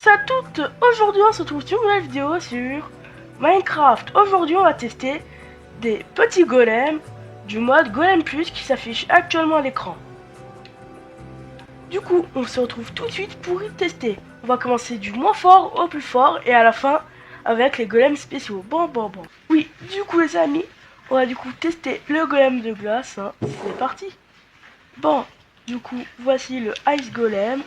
à toutes, aujourd'hui on se retrouve sur une nouvelle vidéo sur Minecraft. Aujourd'hui on va tester des petits golems du mode Golem Plus qui s'affiche actuellement à l'écran. Du coup on se retrouve tout de suite pour y tester. On va commencer du moins fort au plus fort et à la fin avec les golems spéciaux. Bon. Oui, du coup les amis, on va du coup tester le golem de glace, hein. C'est parti. Bon, du coup voici le Ice Golem.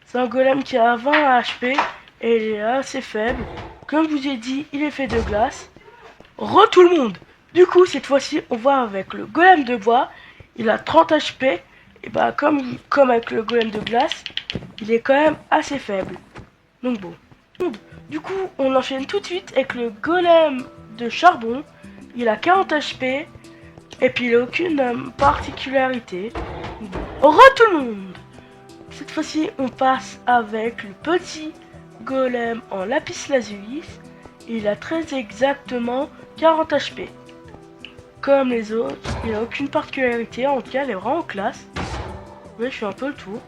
C'est un golem qui a 20 HP et il est assez faible. Comme je vous ai dit, il est fait de glace. Tout le monde. Du coup, cette fois-ci, on va avec le golem de bois. Il a 30 HP. Et bah, comme avec le golem de glace, il est quand même assez faible. Donc bon. Du coup, on enchaîne tout de suite avec le golem de charbon. Il a 40 HP. Et puis, il n'a aucune particularité. Tout le monde. Cette fois-ci, on passe avec le petit golem en lapis lazuli. Il a très exactement 40 HP. Comme les autres, il n'a aucune particularité. En tout cas, il est vraiment classe. Oui, je fais un peu le tour.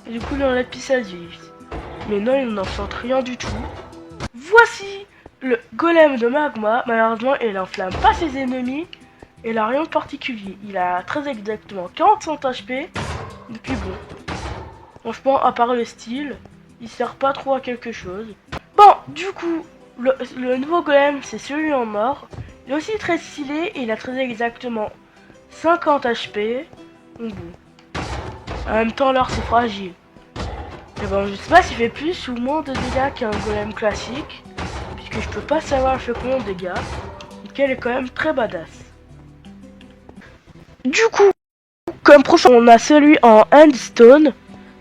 Et du coup, il est en lapis lazuli. Mais non, il n'en sent rien du tout. Voici le golem de magma. Malheureusement, il n'enflamme pas ses ennemis. Il n'a rien de particulier. Il a très exactement 45 HP. Et puis bon. Franchement, à part le style, il sert pas trop à quelque chose. Bon, du coup, le nouveau golem, c'est celui en or. Il est aussi très stylé et il a très exactement 50 HP. Donc bon. En même temps, l'or, c'est fragile. Et bon, je sais pas s'il fait plus ou moins de dégâts qu'un golem classique. Puisque je peux pas savoir il fait combien de dégâts. Donc elle est quand même très badass. Du coup, comme prochain, on a celui en Endstone.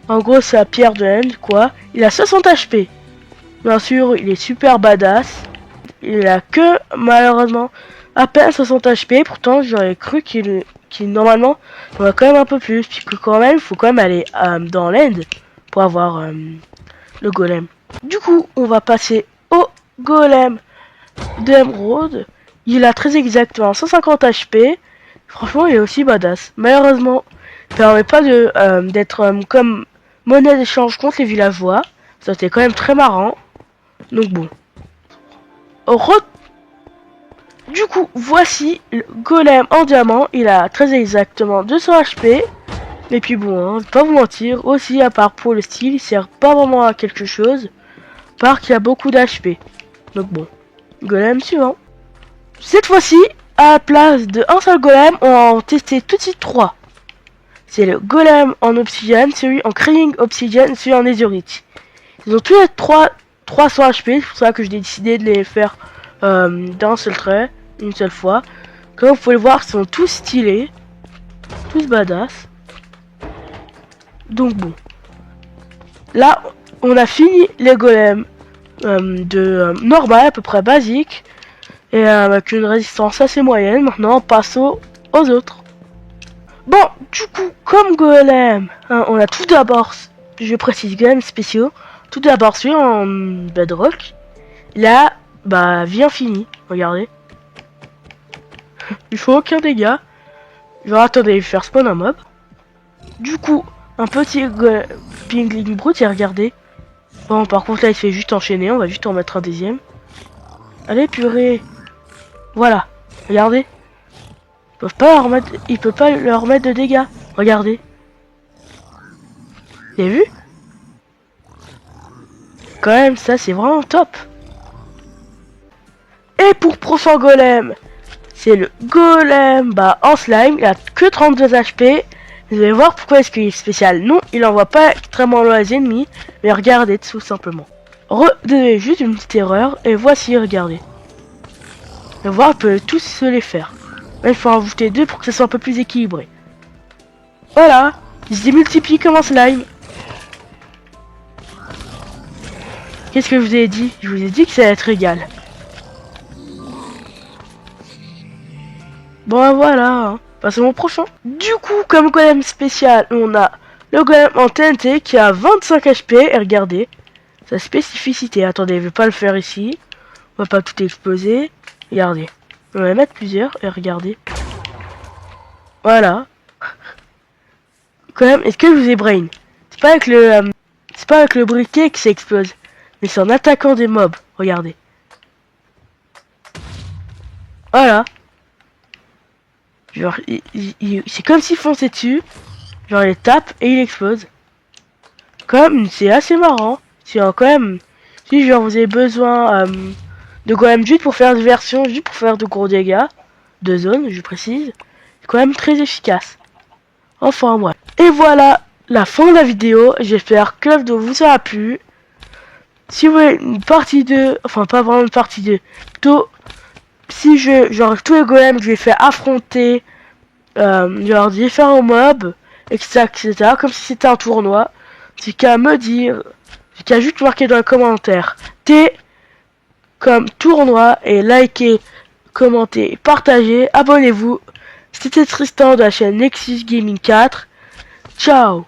En gros, c'est la pierre de End, quoi. Il a 60 HP. Bien sûr, il est super badass. Il a que, malheureusement, à peine 60 HP. Pourtant, j'aurais cru qu'il normalement, on a quand même un peu plus. Puisque quand même, il faut quand même aller dans l'End pour avoir le golem. Du coup, on va passer au golem d'Emeraude. Il a très exactement 150 HP. Franchement, il est aussi badass. Malheureusement, il permet pas d'être comme monnaie d'échange contre les villageois. Ça c'était quand même très marrant. Donc bon. Du coup, voici le golem en diamant. Il a très exactement 200 HP. Et puis bon, hein, je vais pas vous mentir. Aussi, à part pour le style, il sert pas vraiment à quelque chose. Par qu'il a beaucoup d'HP. Donc bon. Golem suivant. Cette fois-ci, à la place de un seul golem, on va en tester tout de suite 3. C'est le golem en obsidienne, celui en crying obsidienne, celui en netherite. Ils ont tous les 300 HP, c'est pour ça que j'ai décidé de les faire d'un seul trait, une seule fois. Comme vous pouvez le voir, ils sont tous stylés, tous badass. Donc bon. Là, on a fini les golems normal, à peu près basique. Et avec une résistance assez moyenne. Maintenant, on passe aux autres. Bon, du coup, comme golem, hein, on a tout d'abord, je précise golem spéciaux, tout d'abord celui en bedrock. Là, bah, vie infinie, regardez. Il faut aucun dégât. Je vais attendre de faire spawn un mob. Du coup, un petit pingling brute, et regardez. Bon, par contre, là, il fait juste enchaîner, on va juste en mettre un deuxième. Allez, purée. Voilà, regardez. Il peut pas leur mettre de dégâts. Regardez. Vous avez vu? Quand même, ça c'est vraiment top. Et pour prochain golem, c'est le golem en slime. Il a que 32 HP. Vous allez voir pourquoi est-ce qu'il est spécial. Non, il envoie pas extrêmement loin les ennemis. Mais regardez tout simplement. Désolé, juste une petite erreur. Et voici, regardez. Vous allez voir, il peut tous se les faire. Là, il faut en ajouter 2 pour que ça soit un peu plus équilibré. Voilà, il se démultiplie comme un slime. Qu'est-ce que je vous ai dit? Je vous ai dit que ça allait être égal. Bon, voilà, hein. Passons au prochain. Du coup, comme golem spécial, on a le golem en TNT qui a 25 HP. Et regardez, sa spécificité. Attendez, je vais pas le faire ici. On va pas tout exploser. Regardez. On va mettre plusieurs et regardez. Voilà. Quand même, est-ce que je vous ai brain? C'est pas avec le C'est pas avec le briquet que ça explose, mais c'est en attaquant des mobs. Regardez. Voilà. Genre, c'est comme s'il fonçait dessus. Genre, il tape et il explose. Comme, c'est assez marrant. Si, quand même, si genre vous avez besoin de golem juste pour faire des versions, juste pour faire de gros dégâts, de zone, je précise, c'est quand même très efficace. Enfin, ouais. Et voilà la fin de la vidéo. J'espère que la vidéo vous aura plu. Si vous voulez une partie 2, enfin pas vraiment une partie 2, plutôt si genre tous les golems je les fais affronter genre différents mobs, etc. Comme si c'était un tournoi. C'est qu'à me dire, c'est qu'à juste marquer dans les commentaires T comme tournoi et liker, commenter, partager, abonnez-vous. C'était Tristan de la chaîne Nexus Gaming 4. Ciao.